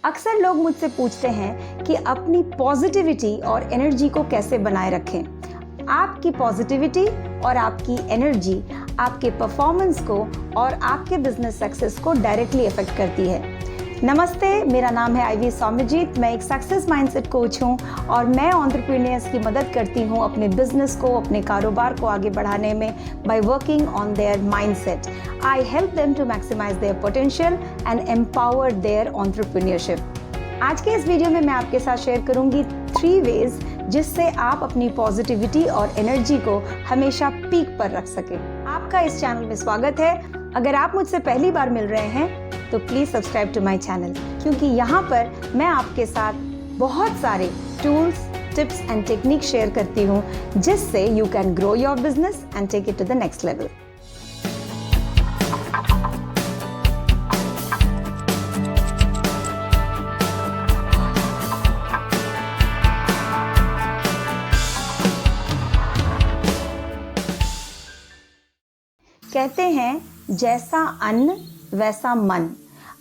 अक्सर लोग मुझसे पूछते हैं कि अपनी पॉजिटिविटी और एनर्जी को कैसे बनाए रखें। आपकी पॉजिटिविटी और आपकी एनर्जी आपके परफॉर्मेंस को और आपके बिजनेस सक्सेस को डायरेक्टली इफेक्ट करती है। नमस्ते, मेरा नाम है आईवी सौम्यजीत। मैं एक सक्सेस माइंडसेट कोच हूं और मैं एंटरप्रेन्योर्स की मदद करती हूं अपने बिजनेस को, अपने कारोबार को आगे बढ़ाने में by working on their mindset. I help them to maximise their potential and empower their entrepreneurship. आज के इस वीडियो में मैं आपके साथ शेयर करूंगी 3 वेज जिससे आप अपनी पॉजिटिविटी और एनर्जी को हमेशा पीक पर रख सकें। आपका इस चैनल में स्वागत है। अगर आप मुझसे पहली बार मिल रहे हैं तो please subscribe to my channel, क्योंकि यहाँ पर मैं आपके साथ बहुत सारे tools, tips and technique share करती हूँ जिससे you can grow your business and take it to the next level. कहते हैं जैसा अन्न वैसा मन।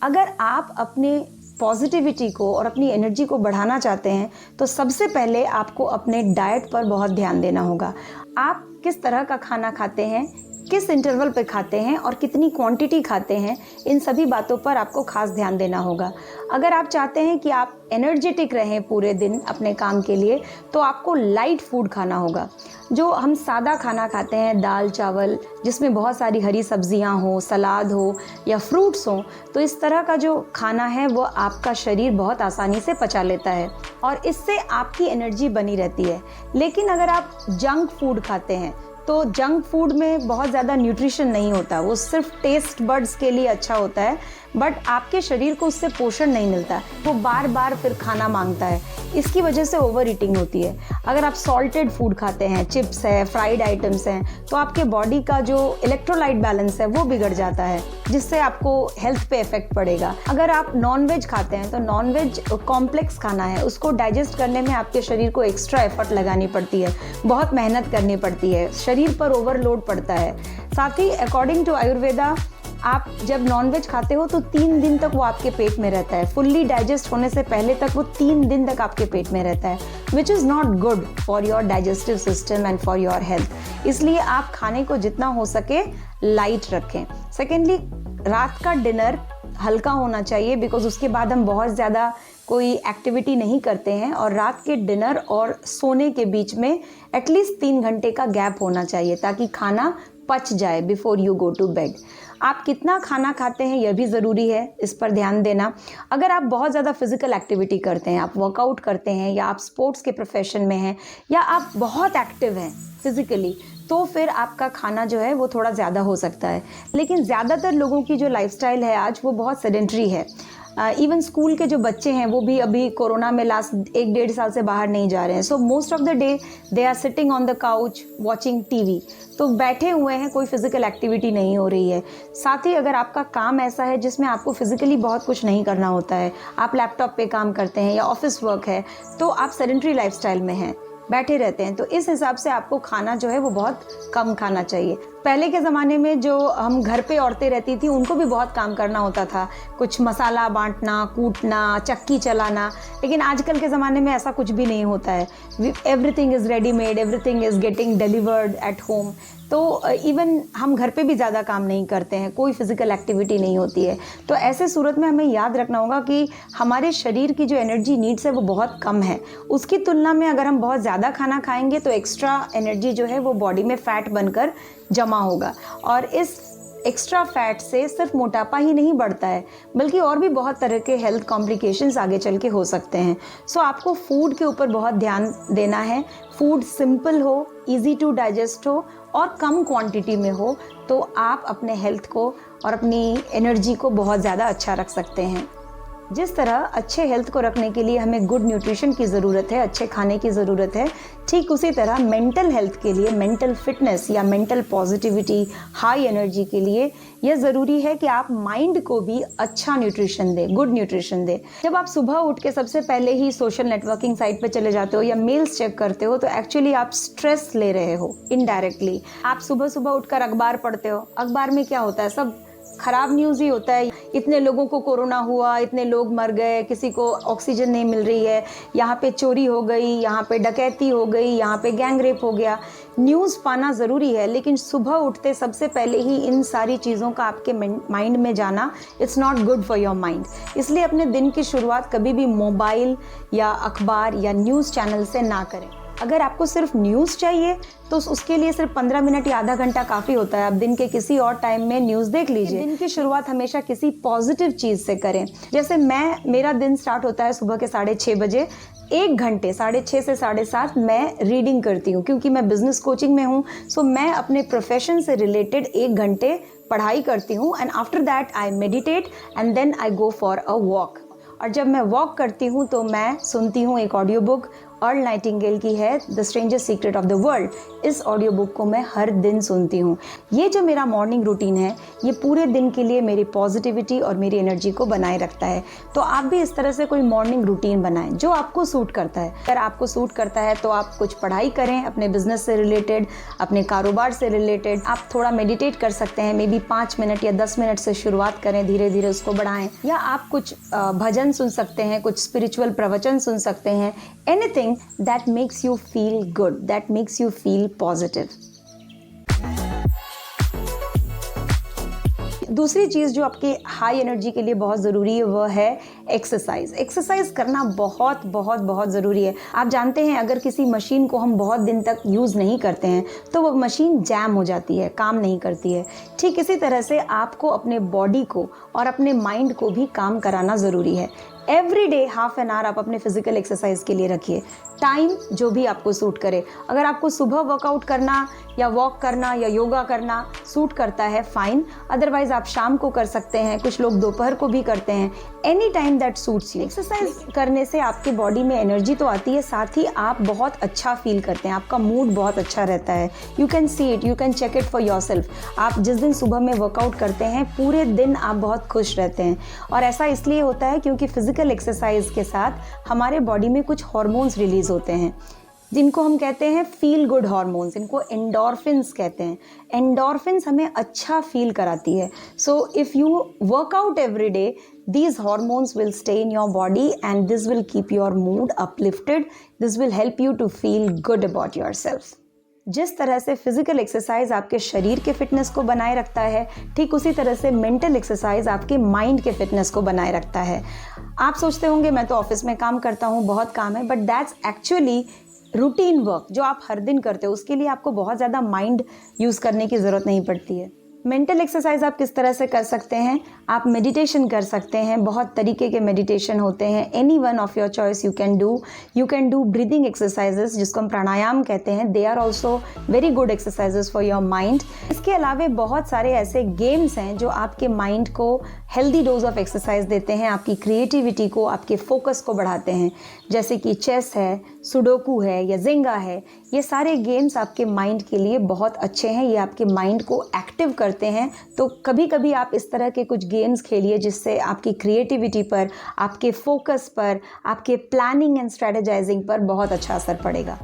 अगर आप अपने पॉजिटिविटी को और अपनी एनर्जी को बढ़ाना चाहते हैं तो सबसे पहले आपको अपने डाइट पर बहुत ध्यान देना होगा। आप किस तरह का खाना खाते हैं, किस इंटरवल पे खाते हैं और कितनी क्वांटिटी खाते हैं, इन सभी बातों पर आपको खास ध्यान देना होगा। अगर आप चाहते हैं कि आप एनर्जेटिक रहें पूरे दिन अपने काम के लिए तो आपको लाइट फूड खाना होगा। जो हम सादा खाना खाते हैं, दाल चावल जिसमें बहुत सारी हरी सब्जियां हो, सलाद हो या फ्रूट्स हो, तो इस तरह का जो खाना है वो आपका शरीर बहुत आसानी से पचा लेता है और इससे आपकी एनर्जी बनी रहती है। लेकिन अगर आप जंक फूड खाते हैं तो जंक फूड में बहुत ज़्यादा न्यूट्रिशन नहीं होता, वो सिर्फ टेस्ट बड्स के लिए अच्छा होता है, बट आपके शरीर को उससे पोषण नहीं मिलता, वो बार बार फिर खाना मांगता है। इसकी वजह से ओवर ईटिंग होती है। अगर आप सॉल्टेड फूड खाते हैं, चिप्स है, फ्राइड आइटम्स हैं, तो आपके बॉडी का जो इलेक्ट्रोलाइट बैलेंस है वो बिगड़ जाता है, जिससे आपको हेल्थ पे इफेक्ट पड़ेगा। अगर आप नॉनवेज खाते हैं तो नॉनवेज कॉम्प्लेक्स खाना है, उसको डाइजेस्ट करने में आपके शरीर को एक्स्ट्रा एफर्ट लगानी पड़ती है, बहुत मेहनत करनी पड़ती है, शरीर पर ओवरलोड पड़ता है। साथ ही अकॉर्डिंग टू आयुर्वेदा आप जब नॉनवेज खाते हो तो 3 दिन तक वो आपके पेट में रहता है। फुल्ली डाइजेस्ट होने से पहले तक वो 3 दिन तक आपके पेट में रहता है, which is not good for your digestive system and for your health. इसलिए आप खाने को जितना हो सके लाइट रखें। सेकेंडली, रात का डिनर हल्का होना चाहिए, बिकॉज उसके बाद हम बहुत ज़्यादा कोई एक्टिविटी नहीं करते हैं और रात के डिनर और सोने के बीच में एटलीस्ट 3 घंटे का गैप होना चाहिए ताकि खाना पच जाए before you go to bed. आप कितना खाना खाते हैं यह भी ज़रूरी है, इस पर ध्यान देना। अगर आप बहुत ज़्यादा फिजिकल एक्टिविटी करते हैं, आप वर्कआउट करते हैं या आप स्पोर्ट्स के प्रोफेशन में हैं या आप बहुत एक्टिव हैं फिजिकली, तो फिर आपका खाना जो है वो थोड़ा ज़्यादा हो सकता है। लेकिन ज़्यादातर लोगों की जो लाइफस्टाइल है आज वो बहुत सेडेंटरी है। इवन स्कूल के जो बच्चे हैं वो भी अभी कोरोना में लास्ट 1-1.5 साल से बाहर नहीं जा रहे हैं। So most of the day they are sitting on the couch watching TV, तो बैठे हुए हैं, कोई फिजिकल एक्टिविटी नहीं हो रही है। साथ ही अगर आपका काम ऐसा है जिसमें आपको फिजिकली बहुत कुछ नहीं करना होता है, आप लैपटॉप पे काम करते हैं या ऑफिस वर्क है, तो आप सेडेंटरी लाइफस्टाइल में हैं, बैठे रहते हैं, तो इस हिसाब से आपको खाना जो है वो बहुत कम खाना चाहिए। पहले के ज़माने में जो हम घर पे औरतें रहती थी उनको भी बहुत काम करना होता था, कुछ मसाला बांटना, कूटना, चक्की चलाना, लेकिन आजकल के ज़माने में ऐसा कुछ भी नहीं होता है। Everything is readymade, everything is getting delivered at home. तो इवन हम घर पे भी ज़्यादा काम नहीं करते हैं, कोई फिजिकल एक्टिविटी नहीं होती है। तो ऐसे सूरत में हमें याद रखना होगा कि हमारे शरीर की जो एनर्जी नीड्स है वो बहुत कम है। उसकी तुलना में अगर हम बहुत ज़्यादा खाना खाएंगे तो एक्स्ट्रा एनर्जी जो है वो बॉडी में फ़ैट बनकर जमा होगा और इस एक्स्ट्रा फैट से सिर्फ मोटापा ही नहीं बढ़ता है, बल्कि और भी बहुत तरह के हेल्थ कॉम्प्लिकेशंस आगे चल के हो सकते हैं। सो आपको फूड के ऊपर बहुत ध्यान देना है। फूड सिंपल हो, इजी टू डाइजेस्ट हो और कम क्वांटिटी में हो, तो आप अपने हेल्थ को और अपनी एनर्जी को बहुत ज़्यादा अच्छा रख सकते हैं। जिस तरह अच्छे हेल्थ को रखने के लिए हमें गुड न्यूट्रिशन की ज़रूरत है, अच्छे खाने की ज़रूरत है, ठीक उसी तरह मेंटल हेल्थ के लिए, मेंटल फिटनेस या मेंटल पॉजिटिविटी, हाई एनर्जी के लिए यह ज़रूरी है कि आप माइंड को भी अच्छा न्यूट्रिशन दें, गुड न्यूट्रिशन दें। जब आप सुबह उठ के सबसे पहले ही सोशल नेटवर्किंग साइट पे चले जाते हो या मेल्स चेक करते हो तो एक्चुअली आप स्ट्रेस ले रहे हो इनडायरेक्टली। आप सुबह सुबह उठकर अखबार पढ़ते हो, अखबार में क्या होता है, सब खराब न्यूज़ ही होता है, इतने लोगों को कोरोना हुआ, इतने लोग मर गए, किसी को ऑक्सीजन नहीं मिल रही है, यहाँ पे चोरी हो गई, यहाँ पे डकैती हो गई, यहाँ पे गैंग रेप हो गया। न्यूज़ पाना ज़रूरी है, लेकिन सुबह उठते सबसे पहले ही इन सारी चीज़ों का आपके माइंड में जाना it's not good for your mind. इसलिए अपने दिन की शुरुआत कभी भी मोबाइल या अखबार या न्यूज़ चैनल से ना करें। अगर आपको सिर्फ न्यूज़ चाहिए तो उसके लिए सिर्फ 15 मिनट या आधा घंटा काफ़ी होता है। आप दिन के किसी और टाइम में न्यूज़ देख लीजिए। दिन की शुरुआत हमेशा किसी पॉजिटिव चीज़ से करें। जैसे मेरा दिन स्टार्ट होता है सुबह के 6:30 बजे। 1 घंटे 6:30 से 7:30 मैं रीडिंग करती हूँ, क्योंकि मैं बिजनेस कोचिंग में हूँ। सो मैं अपने प्रोफेशन से रिलेटेड 1 घंटे पढ़ाई करती हूँ and after that I meditate and then I go for a walk. और जब मैं वॉक करती हूँ तो मैं सुनती हूँ एक ऑडियो बुक, अर्ल नाइटिंगेल की है the strangest secret of the world. इस ऑडियो बुक को मैं हर दिन सुनती हूँ। ये जो मेरा मॉर्निंग रूटीन है ये पूरे दिन के लिए मेरी पॉजिटिविटी और मेरी एनर्जी को बनाए रखता है। तो आप भी इस तरह से कोई मॉर्निंग रूटीन बनाएं जो आपको सूट करता है। अगर आपको सूट करता है तो आप कुछ पढ़ाई करें अपने बिजनेस से रिलेटेड, अपने कारोबार से रिलेटेड। आप थोड़ा मेडिटेट कर सकते हैं, मे बी 5 मिनट या 10 मिनट से शुरुआत करें, धीरे धीरे उसको बढ़ाएं। या आप कुछ भजन सुन सकते हैं, कुछ स्पिरिचुअल प्रवचन सुन सकते हैं। Anything that makes you feel good, that makes you feel positive. दूसरी चीज़ जो आपके हाई एनर्जी के लिए बहुत ज़रूरी है वो है एक्सरसाइज। एक्सरसाइज करना बहुत बहुत बहुत ज़रूरी है। आप जानते हैं अगर किसी मशीन को हम बहुत दिन तक यूज़ नहीं करते हैं तो वो मशीन जैम हो जाती है, काम नहीं करती है। ठीक इसी तरह से आपको अपने बॉडी को और अपने माइंड को भी काम कराना ज़रूरी है। एवरी डे ½ एन आवर आप अपने फिजिकल एक्सरसाइज के लिए रखिए। टाइम जो भी आपको सूट करे। अगर आपको सुबह वर्कआउट करना या वॉक करना या योगा करना सूट करता है फाइन, अदरवाइज आप शाम को कर सकते हैं, कुछ लोग दोपहर को भी करते हैं। Any time that suits you. Exercise करने से आपके बॉडी में एनर्जी तो आती है, साथ ही आप बहुत अच्छा फील करते हैं, आपका मूड बहुत अच्छा रहता है। You can see it, you can check it for yourself. आप जिस दिन सुबह में वर्कआउट करते हैं पूरे दिन आप बहुत खुश रहते हैं। और ऐसा इसलिए होता है क्योंकि फिजिकल एक्सरसाइज के साथ हमारे बॉडी में कुछ हार्मोन्स रिलीज होते हैं जिनको हम कहते हैं फील गुड हार्मोन्स। इनको एंडोर्फिन्स कहते हैं। एंडोर्फिन्स हमें अच्छा फील कराती है। So if you workout every day, these hormones will stay in your body and this will keep your mood uplifted. This will help you to feel good about yourself. जिस तरह से physical exercise आपके शरीर के fitness को बनाए रखता है, ठीक उसी तरह से मेंटल एक्सरसाइज आपके माइंड के फिटनेस को बनाए रखता है। आप सोचते होंगे मैं तो ऑफिस में काम करता हूँ, बहुत काम है, but that's actually routine work जो आप हर दिन करते हो। उसके लिए आपको बहुत ज़्यादा माइंड यूज़ करने की ज़रूरत नहीं पड़ती है। मेंटल एक्सरसाइज आप किस तरह से कर सकते हैं? आप मेडिटेशन कर सकते हैं। बहुत तरीके के मेडिटेशन होते हैं। Any one of your choice you can do breathing exercises जिसको हम प्राणायाम कहते हैं। They are also very good exercises for your mind. इसके अलावा बहुत सारे ऐसे गेम्स हैं जो आपके माइंड को हेल्दी डोज ऑफ एक्सरसाइज देते हैं, आपकी क्रिएटिविटी को, आपके फोकस को बढ़ाते हैं। जैसे कि चेस है, सुडोकू है या जिंगा है। ये सारे गेम्स आपके माइंड के लिए बहुत अच्छे हैं। ये आपके माइंड को एक्टिव करते हैं। तो कभी कभी आप इस तरह के कुछ गेम्स खेलिए जिससे आपकी क्रिएटिविटी पर, आपके फोकस पर, आपके प्लानिंग एंड स्ट्रेटेजाइजिंग पर बहुत अच्छा असर पड़ेगा।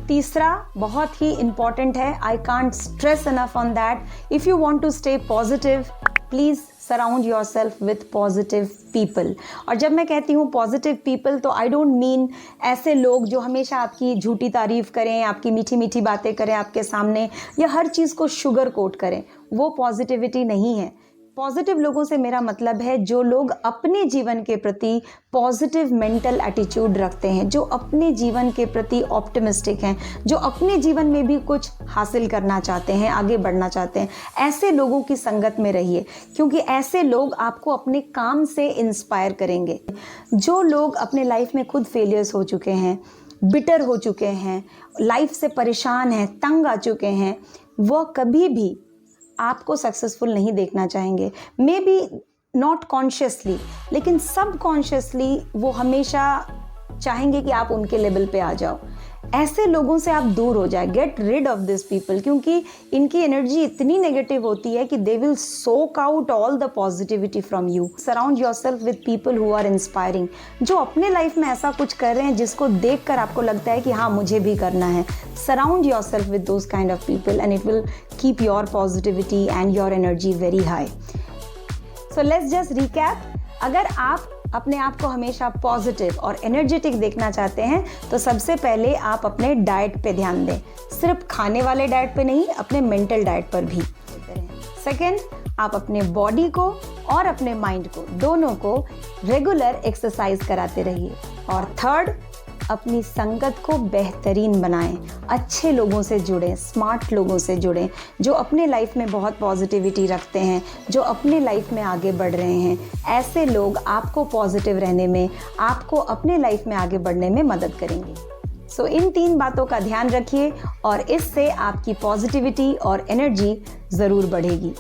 तीसरा बहुत ही इम्पॉर्टेंट है, I can't stress enough on that. If you want to stay positive, please surround yourself with positive people. और जब मैं कहती हूँ पॉजिटिव पीपल तो आई डोंट मीन ऐसे लोग जो हमेशा आपकी झूठी तारीफ़ करें, आपकी मीठी मीठी बातें करें आपके सामने, या हर चीज़ को शुगर कोट करें। वो पॉजिटिविटी नहीं है। पॉजिटिव लोगों से मेरा मतलब है जो लोग अपने जीवन के प्रति पॉजिटिव मेंटल एटीट्यूड रखते हैं, जो अपने जीवन के प्रति ऑप्टिमिस्टिक हैं, जो अपने जीवन में भी कुछ हासिल करना चाहते हैं, आगे बढ़ना चाहते हैं। ऐसे लोगों की संगत में रहिए, क्योंकि ऐसे लोग आपको अपने काम से इंस्पायर करेंगे। जो लोग अपने लाइफ में खुद फेलियर्स हो चुके हैं, बिटर हो चुके हैं, लाइफ से परेशान हैं, तंग आ चुके हैं, वह कभी भी आपको सक्सेसफुल नहीं देखना चाहेंगे। मे बी नॉट कॉन्शियसली, लेकिन सबकॉन्शियसली वो हमेशा चाहेंगे कि आप उनके लेवल पे आ जाओ। ऐसे लोगों से आप दूर हो जाए, get rid of this people, क्योंकि इनकी एनर्जी इतनी नेगेटिव होती है कि they will soak out all the positivity from you. Surround yourself with people who are inspiring, जो अपने लाइफ में ऐसा कुछ कर रहे हैं जिसको देखकर आपको लगता है कि हाँ मुझे भी करना है। Surround yourself with those kind of people and it will keep your positivity and your energy very high. So let's just recap. अगर आप अपने आप को हमेशा पॉजिटिव और एनर्जेटिक देखना चाहते हैं तो सबसे पहले आप अपने डाइट पे ध्यान दें। सिर्फ खाने वाले डाइट पे नहीं, अपने मेंटल डाइट पर भी। सेकंड, आप अपने बॉडी को और अपने माइंड को, दोनों को रेगुलर एक्सरसाइज कराते रहिए। और थर्ड, अपनी संगत को बेहतरीन बनाएं, अच्छे लोगों से जुड़ें, स्मार्ट लोगों से जुड़ें, जो अपने लाइफ में बहुत पॉजिटिविटी रखते हैं, जो अपने लाइफ में आगे बढ़ रहे हैं। ऐसे लोग आपको पॉजिटिव रहने में, आपको अपने लाइफ में आगे बढ़ने में मदद करेंगे। सो इन 3 बातों का ध्यान रखिए और इससे आपकी पॉजिटिविटी और एनर्जी ज़रूर बढ़ेगी।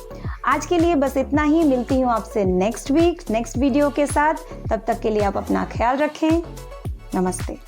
आज के लिए बस इतना ही। मिलती हूँ आपसे नेक्स्ट वीक नेक्स्ट वीडियो के साथ। तब तक के लिए आप अपना ख्याल रखें। नमस्ते।